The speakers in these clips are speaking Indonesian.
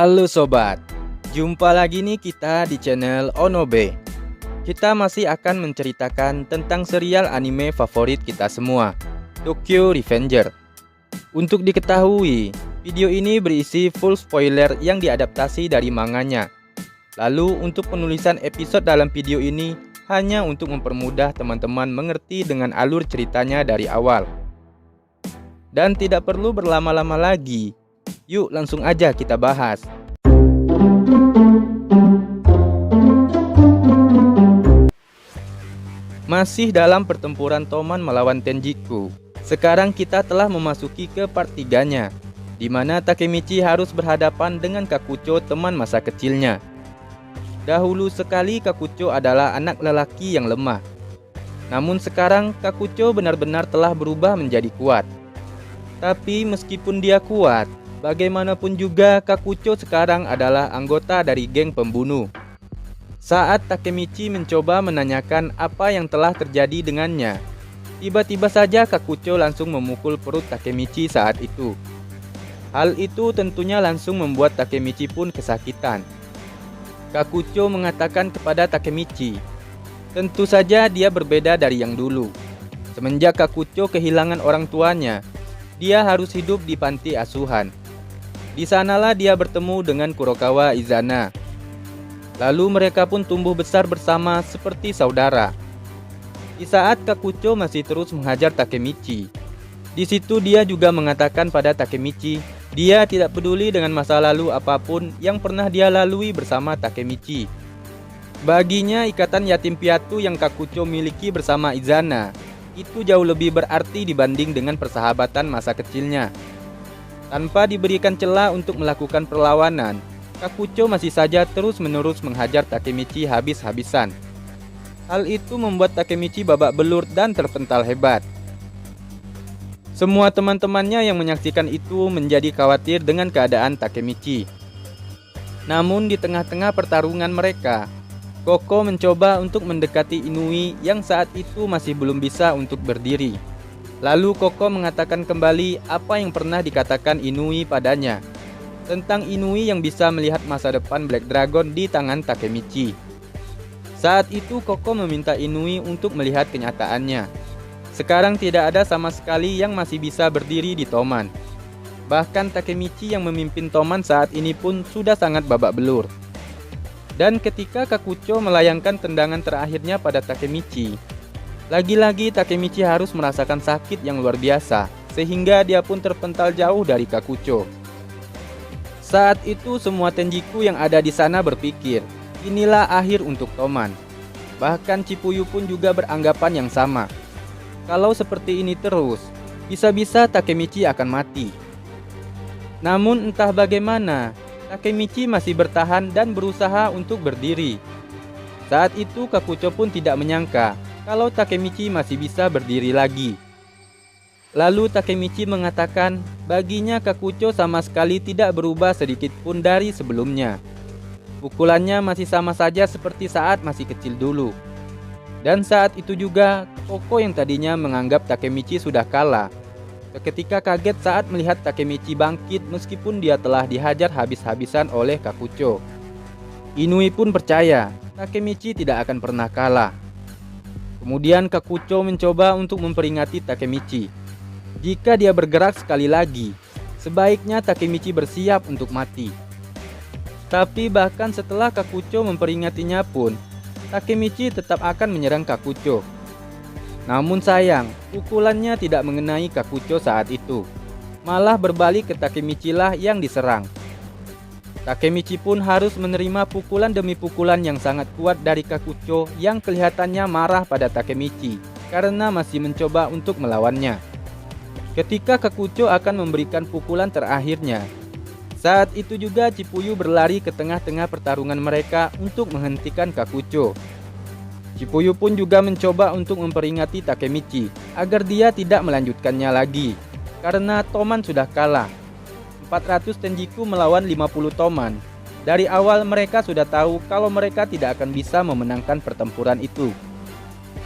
Halo sobat, jumpa lagi nih kita di channel Onobe. Kita masih akan menceritakan tentang serial anime favorit kita semua, Tokyo Revenger. Untuk diketahui, video ini berisi full spoiler yang diadaptasi dari manganya. Lalu untuk penulisan episode dalam video ini hanya untuk mempermudah teman-teman mengerti dengan alur ceritanya dari awal. Dan tidak perlu berlama-lama lagi, yuk langsung aja kita bahas. Masih dalam pertempuran Toman melawan Tenjiku. Sekarang kita telah memasuki ke part 3-nya, di mana Takemichi harus berhadapan dengan Kakucho, teman masa kecilnya. Dahulu sekali Kakucho adalah anak lelaki yang lemah. Namun sekarang Kakucho benar-benar telah berubah menjadi kuat. Tapi meskipun dia kuat, bagaimanapun juga Kakucho sekarang adalah anggota dari geng pembunuh. Saat Takemichi mencoba menanyakan apa yang telah terjadi dengannya, tiba-tiba saja Kakucho langsung memukul perut Takemichi saat itu. Hal itu tentunya langsung membuat Takemichi pun kesakitan. Kakucho mengatakan kepada Takemichi, tentu saja dia berbeda dari yang dulu. Semenjak Kakucho kehilangan orang tuanya, dia harus hidup di panti asuhan. Di sanalah dia bertemu dengan Kurokawa Izana. Lalu mereka pun tumbuh besar bersama seperti saudara. Di saat Kakucho masih terus menghajar Takemichi, di situ dia juga mengatakan pada Takemichi, dia tidak peduli dengan masa lalu apapun yang pernah dia lalui bersama Takemichi. Baginya ikatan yatim piatu yang Kakucho miliki bersama Izana itu jauh lebih berarti dibanding dengan persahabatan masa kecilnya. Tanpa diberikan celah untuk melakukan perlawanan, Kakucho masih saja terus-menerus menghajar Takemichi habis-habisan. Hal itu membuat Takemichi babak belur dan terpental hebat. Semua teman-temannya yang menyaksikan itu menjadi khawatir dengan keadaan Takemichi. Namun di tengah-tengah pertarungan mereka, Koko mencoba untuk mendekati Inui yang saat itu masih belum bisa untuk berdiri. Lalu Koko mengatakan kembali apa yang pernah dikatakan Inui padanya, tentang Inui yang bisa melihat masa depan Black Dragon di tangan Takemichi. Saat itu Koko meminta Inui untuk melihat kenyataannya. Sekarang tidak ada sama sekali yang masih bisa berdiri di Toman. Bahkan Takemichi yang memimpin Toman saat ini pun sudah sangat babak belur. Dan ketika Kakucho melayangkan tendangan terakhirnya pada Takemichi, lagi-lagi Takemichi harus merasakan sakit yang luar biasa, sehingga dia pun terpental jauh dari Kakucho. Saat itu semua Tenjiku yang ada di sana berpikir, inilah akhir untuk Toman. Bahkan Chipuyu pun juga beranggapan yang sama. Kalau seperti ini terus, bisa-bisa Takemichi akan mati. Namun entah bagaimana, Takemichi masih bertahan dan berusaha untuk berdiri. Saat itu Kakucho pun tidak menyangka kalau Takemichi masih bisa berdiri lagi. Lalu Takemichi mengatakan baginya Kakucho sama sekali tidak berubah sedikit pun dari sebelumnya. Pukulannya masih sama saja seperti saat masih kecil dulu. Dan saat itu juga Koko yang tadinya menganggap Takemichi sudah kalah, seketika kaget saat melihat Takemichi bangkit meskipun dia telah dihajar habis-habisan oleh Kakucho. Inui pun percaya Takemichi tidak akan pernah kalah. Kemudian Kakucho mencoba untuk memperingati Takemichi. Jika dia bergerak sekali lagi, sebaiknya Takemichi bersiap untuk mati. Tapi bahkan setelah Kakucho memperingatinya pun, Takemichi tetap akan menyerang Kakucho. Namun sayang, pukulannya tidak mengenai Kakucho saat itu. Malah berbalik ke Takemichi lah yang diserang. Takemichi pun harus menerima pukulan demi pukulan yang sangat kuat dari Kakucho yang kelihatannya marah pada Takemichi karena masih mencoba untuk melawannya. Ketika Kakucho akan memberikan pukulan terakhirnya, saat itu juga Chipuyu berlari ke tengah-tengah pertarungan mereka untuk menghentikan Kakucho. Chipuyu pun juga mencoba untuk memperingati Takemichi agar dia tidak melanjutkannya lagi, karena Toman sudah kalah. 400 Tenjiku melawan 50 Toman. Dari awal mereka sudah tahu kalau mereka tidak akan bisa memenangkan pertempuran itu.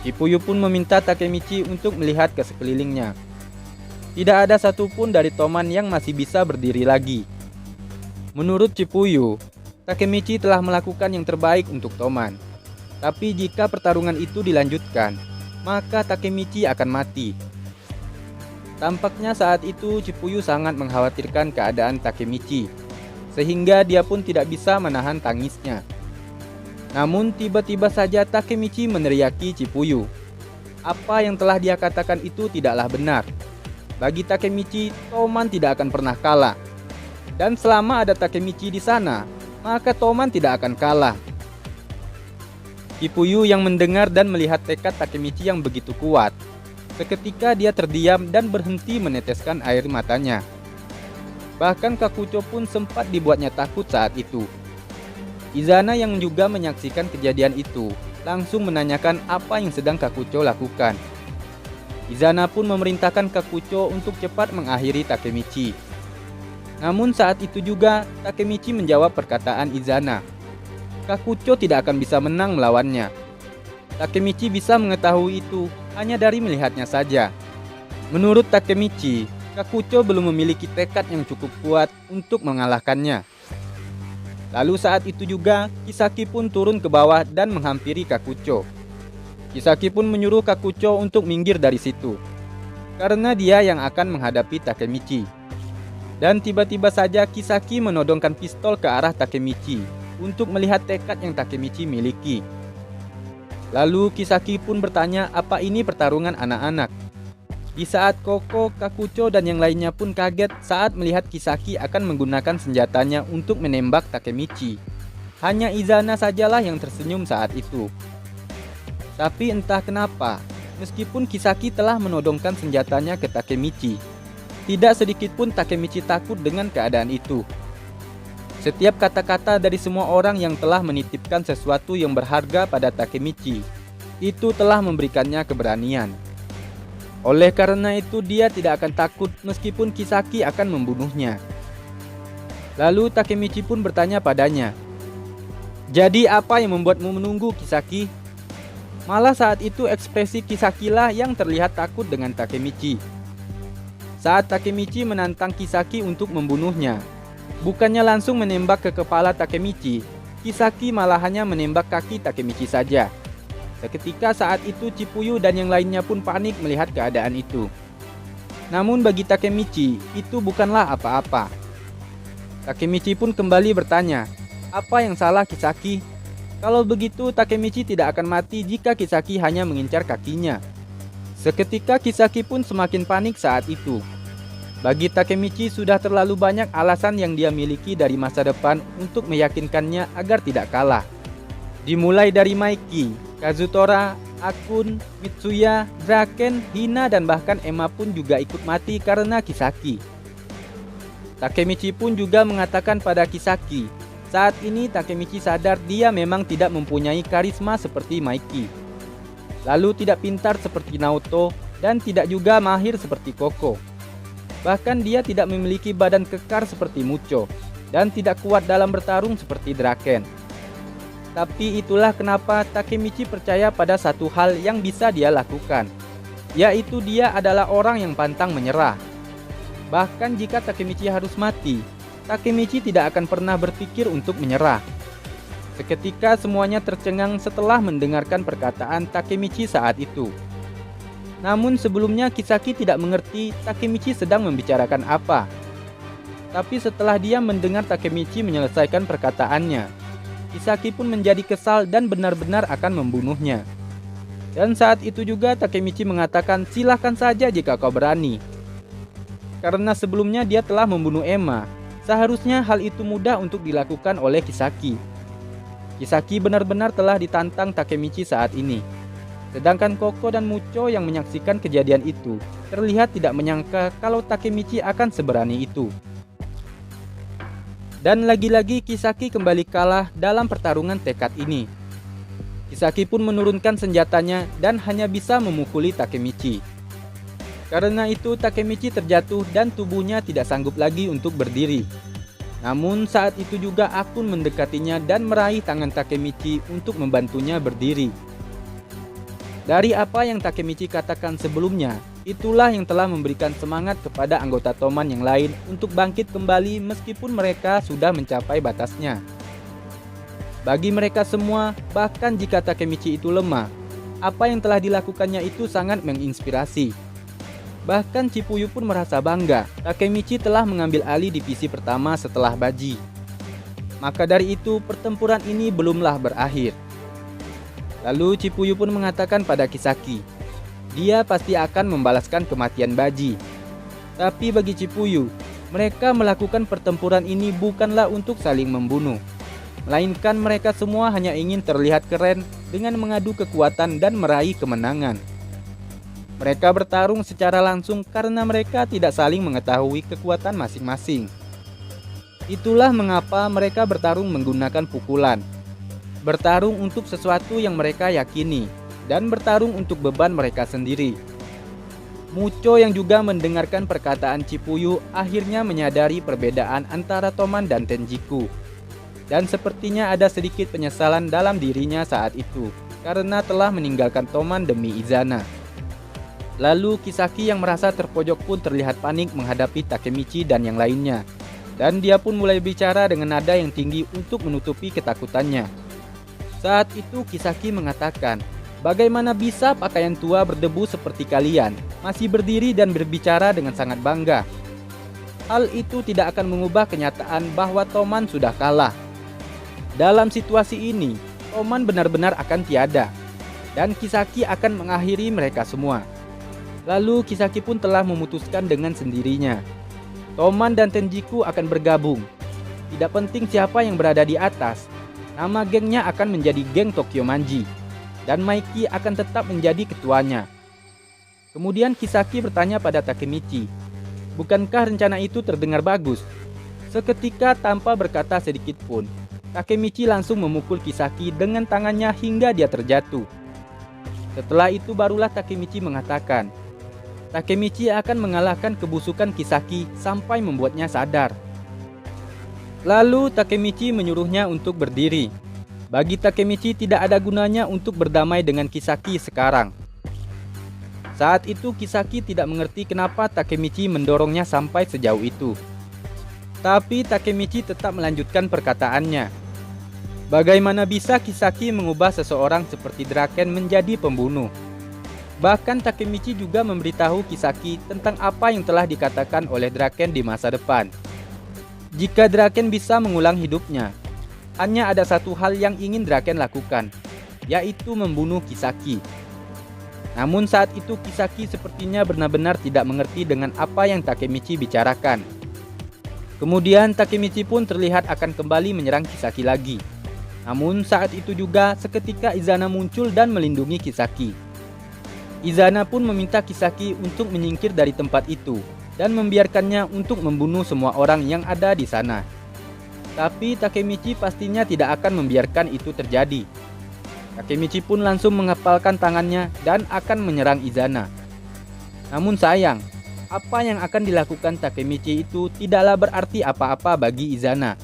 Chipuyu pun meminta Takemichi untuk melihat ke sekelilingnya. Tidak ada satupun dari Toman yang masih bisa berdiri lagi. Menurut Chippuyu, Takemichi telah melakukan yang terbaik untuk Toman. Tapi jika pertarungan itu dilanjutkan, maka Takemichi akan mati. Tampaknya saat itu Chippuyu sangat mengkhawatirkan keadaan Takemichi, sehingga dia pun tidak bisa menahan tangisnya. Namun tiba-tiba saja Takemichi meneriaki Chippuyu. Apa yang telah dia katakan itu tidaklah benar. Bagi Takemichi, Toman tidak akan pernah kalah. Dan selama ada Takemichi di sana, maka Toman tidak akan kalah. Chippuyu yang mendengar dan melihat tekad Takemichi yang begitu kuat, seketika dia terdiam dan berhenti meneteskan air matanya. Bahkan Kakucho pun sempat dibuatnya takut saat itu. Izana yang juga menyaksikan kejadian itu langsung menanyakan apa yang sedang Kakucho lakukan. Izana pun memerintahkan Kakucho untuk cepat mengakhiri Takemichi. Namun saat itu juga Takemichi menjawab perkataan Izana. Kakucho tidak akan bisa menang melawannya. Takemichi bisa mengetahui itu hanya dari melihatnya saja. Menurut Takemichi, Kakucho belum memiliki tekad yang cukup kuat untuk mengalahkannya. Lalu saat itu juga Kisaki pun turun ke bawah dan menghampiri Kakucho. Kisaki pun menyuruh Kakucho untuk minggir dari situ, karena dia yang akan menghadapi Takemichi. Dan tiba-tiba saja Kisaki menodongkan pistol ke arah Takemichi untuk melihat tekad yang Takemichi miliki. Lalu Kisaki pun bertanya apa ini pertarungan anak-anak. Di saat Koko, Kakucho, dan yang lainnya pun kaget saat melihat Kisaki akan menggunakan senjatanya untuk menembak Takemichi. Hanya Izana sajalah yang tersenyum saat itu. Tapi entah kenapa, meskipun Kisaki telah menodongkan senjatanya ke Takemichi, tidak sedikit pun Takemichi takut dengan keadaan itu. Setiap kata-kata dari semua orang yang telah menitipkan sesuatu yang berharga pada Takemichi, itu telah memberikannya keberanian. Oleh karena itu dia tidak akan takut meskipun Kisaki akan membunuhnya. Lalu Takemichi pun bertanya padanya, "Jadi apa yang membuatmu menunggu, Kisaki?" Malah saat itu ekspresi Kisaki lah yang terlihat takut dengan Takemichi. Saat Takemichi menantang Kisaki untuk membunuhnya, bukannya langsung menembak ke kepala Takemichi, Kisaki malah hanya menembak kaki Takemichi saja. Seketika saat itu Chippuyu dan yang lainnya pun panik melihat keadaan itu. Namun bagi Takemichi, itu bukanlah apa-apa. Takemichi pun kembali bertanya, "Apa yang salah, Kisaki? Kalau begitu Takemichi tidak akan mati jika Kisaki hanya mengincar kakinya." Seketika Kisaki pun semakin panik saat itu. Bagi Takemichi sudah terlalu banyak alasan yang dia miliki dari masa depan untuk meyakinkannya agar tidak kalah. Dimulai dari Maiki, Kazutora, Akun, Mitsuya, Draken, Hina, dan bahkan Emma pun juga ikut mati karena Kisaki. Takemichi pun juga mengatakan pada Kisaki, saat ini Takemichi sadar dia memang tidak mempunyai karisma seperti Maiki, lalu tidak pintar seperti Naoto, dan tidak juga mahir seperti Koko. Bahkan dia tidak memiliki badan kekar seperti Mucho, dan tidak kuat dalam bertarung seperti Draken. Tapi itulah kenapa Takemichi percaya pada satu hal yang bisa dia lakukan, yaitu dia adalah orang yang pantang menyerah. Bahkan jika Takemichi harus mati, Takemichi tidak akan pernah berpikir untuk menyerah. Seketika semuanya tercengang setelah mendengarkan perkataan Takemichi saat itu. Namun sebelumnya Kisaki tidak mengerti Takemichi sedang membicarakan apa. Tapi setelah dia mendengar Takemichi menyelesaikan perkataannya, Kisaki pun menjadi kesal dan benar-benar akan membunuhnya. Dan saat itu juga Takemichi mengatakan, "Silahkan saja jika kau berani." Karena sebelumnya dia telah membunuh Emma, seharusnya hal itu mudah untuk dilakukan oleh Kisaki. Kisaki benar-benar telah ditantang Takemichi saat ini. Sedangkan Koko dan Mucho yang menyaksikan kejadian itu terlihat tidak menyangka kalau Takemichi akan seberani itu. Dan lagi-lagi Kisaki kembali kalah dalam pertarungan tekad ini. Kisaki pun menurunkan senjatanya dan hanya bisa memukuli Takemichi. Karena itu Takemichi terjatuh dan tubuhnya tidak sanggup lagi untuk berdiri. Namun saat itu juga Akun mendekatinya dan meraih tangan Takemichi untuk membantunya berdiri. Dari apa yang Takemichi katakan sebelumnya, Itulah yang telah memberikan semangat kepada anggota Toman yang lain untuk bangkit kembali meskipun mereka sudah mencapai batasnya. Bagi mereka semua, bahkan jika Takemichi itu lemah, apa yang telah dilakukannya itu sangat menginspirasi. Bahkan Chippuyu pun merasa bangga, Takemichi telah mengambil alih divisi pertama setelah Baji. Maka dari itu, pertempuran ini belumlah berakhir. Lalu Chippuyu pun mengatakan pada Kisaki, dia pasti akan membalaskan kematian Baji. Tapi bagi Chippuyu, mereka melakukan pertempuran ini bukanlah untuk saling membunuh, melainkan mereka semua hanya ingin terlihat keren dengan mengadu kekuatan dan meraih kemenangan. Mereka bertarung secara langsung karena mereka tidak saling mengetahui kekuatan masing-masing. Itulah mengapa mereka bertarung menggunakan pukulan, bertarung untuk sesuatu yang mereka yakini, dan bertarung untuk beban mereka sendiri. Mucho yang juga mendengarkan perkataan Chippuyu akhirnya menyadari perbedaan antara Toman dan Tenjiku. Dan sepertinya ada sedikit penyesalan dalam dirinya saat itu, karena telah meninggalkan Toman demi Izana. Lalu Kisaki yang merasa terpojok pun terlihat panik menghadapi Takemichi dan yang lainnya. Dan dia pun mulai bicara dengan nada yang tinggi untuk menutupi ketakutannya. Saat itu Kisaki mengatakan, bagaimana bisa pakaian tua berdebu seperti kalian masih berdiri dan berbicara dengan sangat bangga? Hal itu tidak akan mengubah kenyataan bahwa Toman sudah kalah. Dalam situasi ini, Toman benar-benar akan tiada, dan Kisaki akan mengakhiri mereka semua. Lalu Kisaki pun telah memutuskan dengan sendirinya. Toman dan Tenjiku akan bergabung. Tidak penting siapa yang berada di atas, nama gengnya akan menjadi geng Tokyo Manji. Dan Maiki akan tetap menjadi ketuanya. Kemudian Kisaki bertanya pada Takemichi, bukankah rencana itu terdengar bagus? Seketika tanpa berkata sedikit pun, Takemichi langsung memukul Kisaki dengan tangannya hingga dia terjatuh. Setelah itu barulah Takemichi mengatakan, Takemichi akan mengalahkan kebusukan Kisaki sampai membuatnya sadar. Lalu Takemichi menyuruhnya untuk berdiri. Bagi Takemichi tidak ada gunanya untuk berdamai dengan Kisaki sekarang. Saat itu Kisaki tidak mengerti kenapa Takemichi mendorongnya sampai sejauh itu. Tapi Takemichi tetap melanjutkan perkataannya. Bagaimana bisa Kisaki mengubah seseorang seperti Draken menjadi pembunuh? Bahkan Takemichi juga memberitahu Kisaki tentang apa yang telah dikatakan oleh Draken di masa depan. Jika Draken bisa mengulang hidupnya, hanya ada satu hal yang ingin Draken lakukan, yaitu membunuh Kisaki. Namun saat itu Kisaki sepertinya benar-benar tidak mengerti dengan apa yang Takemichi bicarakan. Kemudian Takemichi pun terlihat akan kembali menyerang Kisaki lagi. Namun saat itu juga seketika Izana muncul dan melindungi Kisaki. Izana pun meminta Kisaki untuk menyingkir dari tempat itu dan membiarkannya untuk membunuh semua orang yang ada di sana. Tapi Takemichi pastinya tidak akan membiarkan itu terjadi. Takemichi pun langsung mengepalkan tangannya dan akan menyerang Izana. Namun sayang, apa yang akan dilakukan Takemichi itu tidaklah berarti apa-apa bagi Izana.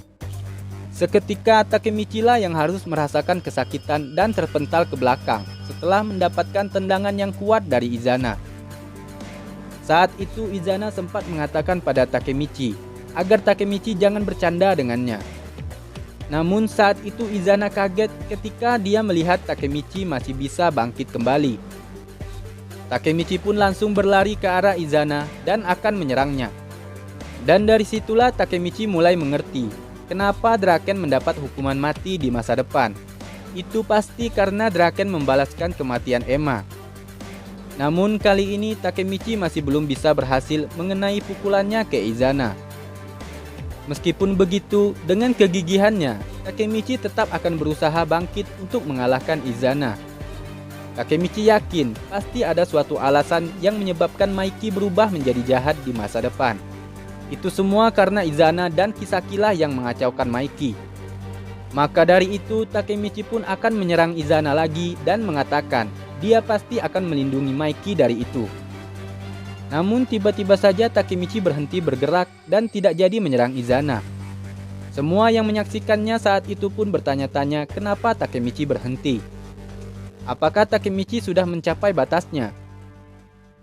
Seketika Takemichi lah yang harus merasakan kesakitan dan terpental ke belakang setelah mendapatkan tendangan yang kuat dari Izana. Saat itu Izana sempat mengatakan pada Takemichi agar Takemichi jangan bercanda dengannya. Namun saat itu Izana kaget ketika dia melihat Takemichi masih bisa bangkit kembali. Takemichi pun langsung berlari ke arah Izana dan akan menyerangnya. Dan dari situlah Takemichi mulai mengerti kenapa Draken mendapat hukuman mati di masa depan. Itu pasti karena Draken membalaskan kematian Emma. Namun kali ini Takemichi masih belum bisa berhasil mengenai pukulannya ke Izana. Meskipun begitu, dengan kegigihannya, Takemichi tetap akan berusaha bangkit untuk mengalahkan Izana. Takemichi yakin pasti ada suatu alasan yang menyebabkan Maiki berubah menjadi jahat di masa depan. Itu semua karena Izana dan Kisaki lah yang mengacaukan Maiki. Maka dari itu Takemichi pun akan menyerang Izana lagi dan mengatakan dia pasti akan melindungi Maiki dari itu. Namun tiba-tiba saja Takemichi berhenti bergerak dan tidak jadi menyerang Izana. Semua yang menyaksikannya saat itu pun bertanya-tanya kenapa Takemichi berhenti. Apakah Takemichi sudah mencapai batasnya?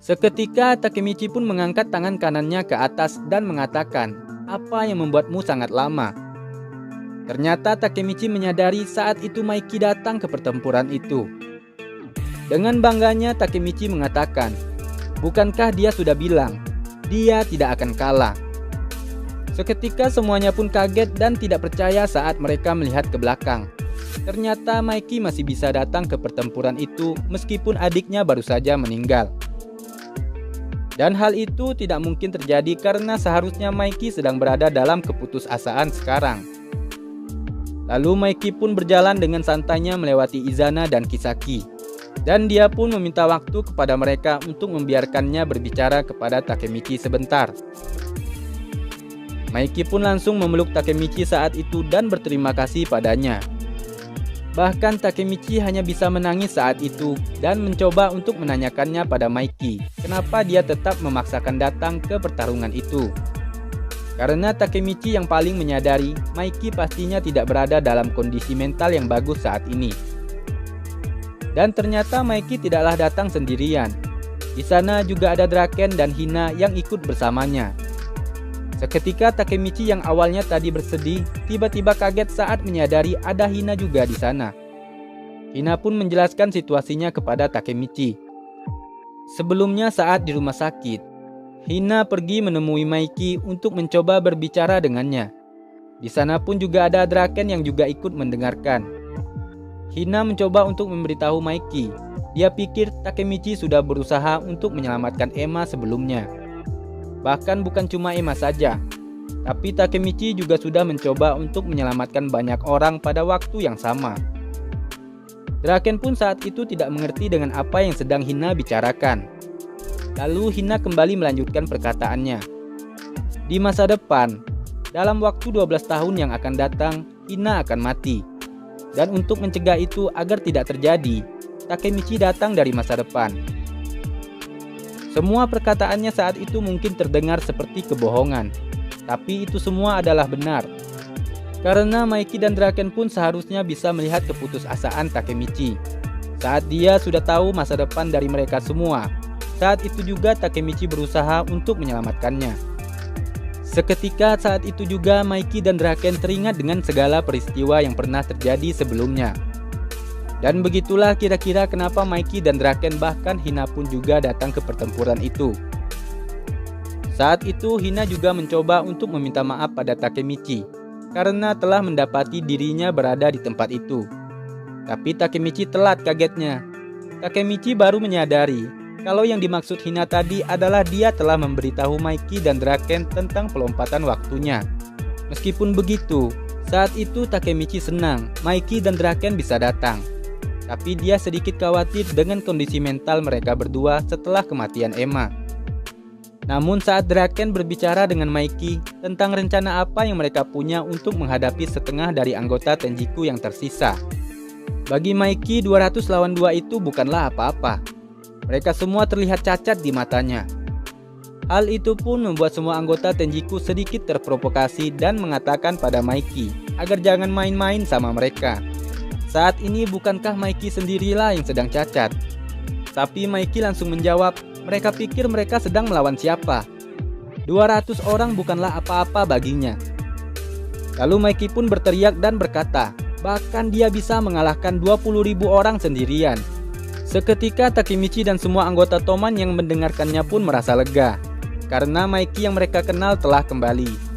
Seketika Takemichi pun mengangkat tangan kanannya ke atas dan mengatakan, "Apa yang membuatmu sangat lama?" Ternyata Takemichi menyadari saat itu Maiki datang ke pertempuran itu. Dengan bangganya Takemichi mengatakan, "Bukankah dia sudah bilang, dia tidak akan kalah?" Seketika semuanya pun kaget dan tidak percaya saat mereka melihat ke belakang. Ternyata Maiki masih bisa datang ke pertempuran itu meskipun adiknya baru saja meninggal. Dan hal itu tidak mungkin terjadi karena seharusnya Maiki sedang berada dalam keputusasaan sekarang. Lalu Maiki pun berjalan dengan santainya melewati Izana dan Kisaki. Dan dia pun meminta waktu kepada mereka untuk membiarkannya berbicara kepada Takemichi sebentar. Maiki pun langsung memeluk Takemichi saat itu dan berterima kasih padanya. Bahkan Takemichi hanya bisa menangis saat itu dan mencoba untuk menanyakannya pada Maiki kenapa dia tetap memaksakan datang ke pertarungan itu. Karena Takemichi yang paling menyadari Maiki pastinya tidak berada dalam kondisi mental yang bagus saat ini. Dan ternyata Maiki tidaklah datang sendirian. Di sana juga ada Draken dan Hina yang ikut bersamanya. Seketika Takemichi yang awalnya tadi bersedih, tiba-tiba kaget saat menyadari ada Hina juga di sana. Hina pun menjelaskan situasinya kepada Takemichi. Sebelumnya saat di rumah sakit, Hina pergi menemui Maiki untuk mencoba berbicara dengannya. Di sana pun juga ada Draken yang juga ikut mendengarkan. Hina mencoba untuk memberitahu Maiki. Dia pikir Takemichi sudah berusaha untuk menyelamatkan Emma sebelumnya. Bahkan bukan cuma Emma saja, tapi Takemichi juga sudah mencoba untuk menyelamatkan banyak orang pada waktu yang sama. Draken pun saat itu tidak mengerti dengan apa yang sedang Hina bicarakan. Lalu Hina kembali melanjutkan perkataannya. Di masa depan, dalam waktu 12 tahun yang akan datang, Hina akan mati. Dan untuk mencegah itu agar tidak terjadi, Takemichi datang dari masa depan. Semua perkataannya saat itu mungkin terdengar seperti kebohongan, tapi itu semua adalah benar. Karena Maiki dan Draken pun seharusnya bisa melihat keputusasaan Takemichi. Saat dia sudah tahu masa depan dari mereka semua, saat itu juga Takemichi berusaha untuk menyelamatkannya. Seketika saat itu juga Maiki dan Draken teringat dengan segala peristiwa yang pernah terjadi sebelumnya. Dan begitulah kira-kira kenapa Maiki dan Draken bahkan Hina pun juga datang ke pertempuran itu. Saat itu Hina juga mencoba untuk meminta maaf pada Takemichi karena telah mendapati dirinya berada di tempat itu. Tapi Takemichi telat kagetnya. Takemichi baru menyadari kalau yang dimaksud Hina tadi adalah dia telah memberitahu Maiki dan Draken tentang pelompatan waktunya. Meskipun begitu, saat itu Takemichi senang Maiki dan Draken bisa datang. Tapi dia sedikit khawatir dengan kondisi mental mereka berdua setelah kematian Emma. Namun saat Draken berbicara dengan Maiki tentang rencana apa yang mereka punya untuk menghadapi setengah dari anggota Tenjiku yang tersisa. Bagi Maiki 200 lawan 2 itu bukanlah apa-apa. Mereka semua terlihat cacat di matanya. Hal itu pun membuat semua anggota Tenjiku sedikit terprovokasi dan mengatakan pada Maiki agar jangan main-main sama mereka. Saat ini bukankah Maiki sendirilah yang sedang cacat? Tapi Maiki langsung menjawab, mereka pikir mereka sedang melawan siapa? 200 orang bukanlah apa-apa baginya. Lalu Maiki pun berteriak dan berkata, bahkan dia bisa mengalahkan 20.000 orang sendirian. Seketika Takemichi dan semua anggota Toman yang mendengarkannya pun merasa lega, karena Maiki yang mereka kenal telah kembali.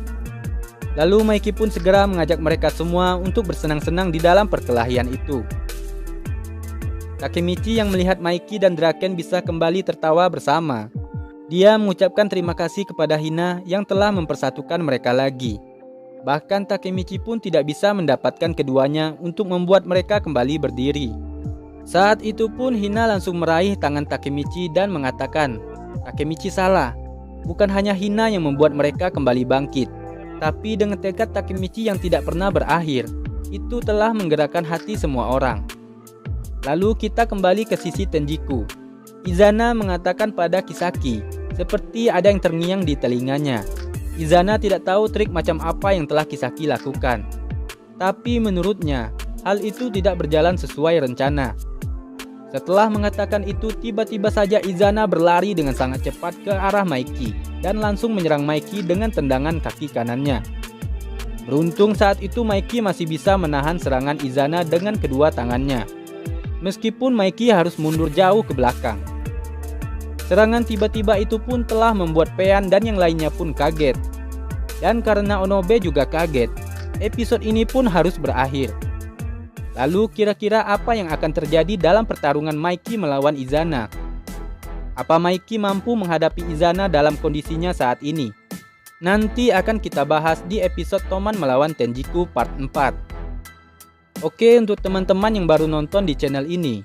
Lalu Maiki pun segera mengajak mereka semua untuk bersenang-senang di dalam perkelahian itu. Takemichi yang melihat Maiki dan Draken bisa kembali tertawa bersama. Dia mengucapkan terima kasih kepada Hina yang telah mempersatukan mereka lagi. Bahkan Takemichi pun tidak bisa mendapatkan keduanya untuk membuat mereka kembali berdiri. Saat itu pun Hina langsung meraih tangan Takemichi dan mengatakan, Takemichi salah. Bukan hanya Hina yang membuat mereka kembali bangkit. Tapi dengan tekad Takemichi yang tidak pernah berakhir, itu telah menggerakkan hati semua orang. Lalu kita kembali ke sisi Tenjiku. Izana mengatakan pada Kisaki, seperti ada yang terngiang di telinganya. Izana tidak tahu trik macam apa yang telah Kisaki lakukan. Tapi menurutnya, hal itu tidak berjalan sesuai rencana. Setelah mengatakan itu, tiba-tiba saja Izana berlari dengan sangat cepat ke arah Maiki dan langsung menyerang Maiki dengan tendangan kaki kanannya. Beruntung saat itu Maiki masih bisa menahan serangan Izana dengan kedua tangannya, meskipun Maiki harus mundur jauh ke belakang. Serangan tiba-tiba itu pun telah membuat Payan dan yang lainnya pun kaget. Dan karena Onobe juga kaget, episode ini pun harus berakhir. Lalu kira-kira apa yang akan terjadi dalam pertarungan Maiki melawan Izana? Apa Maiki mampu menghadapi Izana dalam kondisinya saat ini? Nanti akan kita bahas di episode Toman melawan Tenjiku part 4. Oke, untuk teman-teman yang baru nonton di channel ini,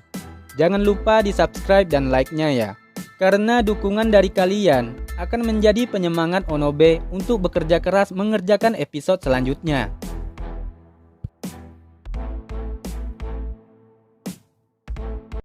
jangan lupa di subscribe dan like-nya ya. Karena dukungan dari kalian akan menjadi penyemangat Onobe untuk bekerja keras mengerjakan episode selanjutnya.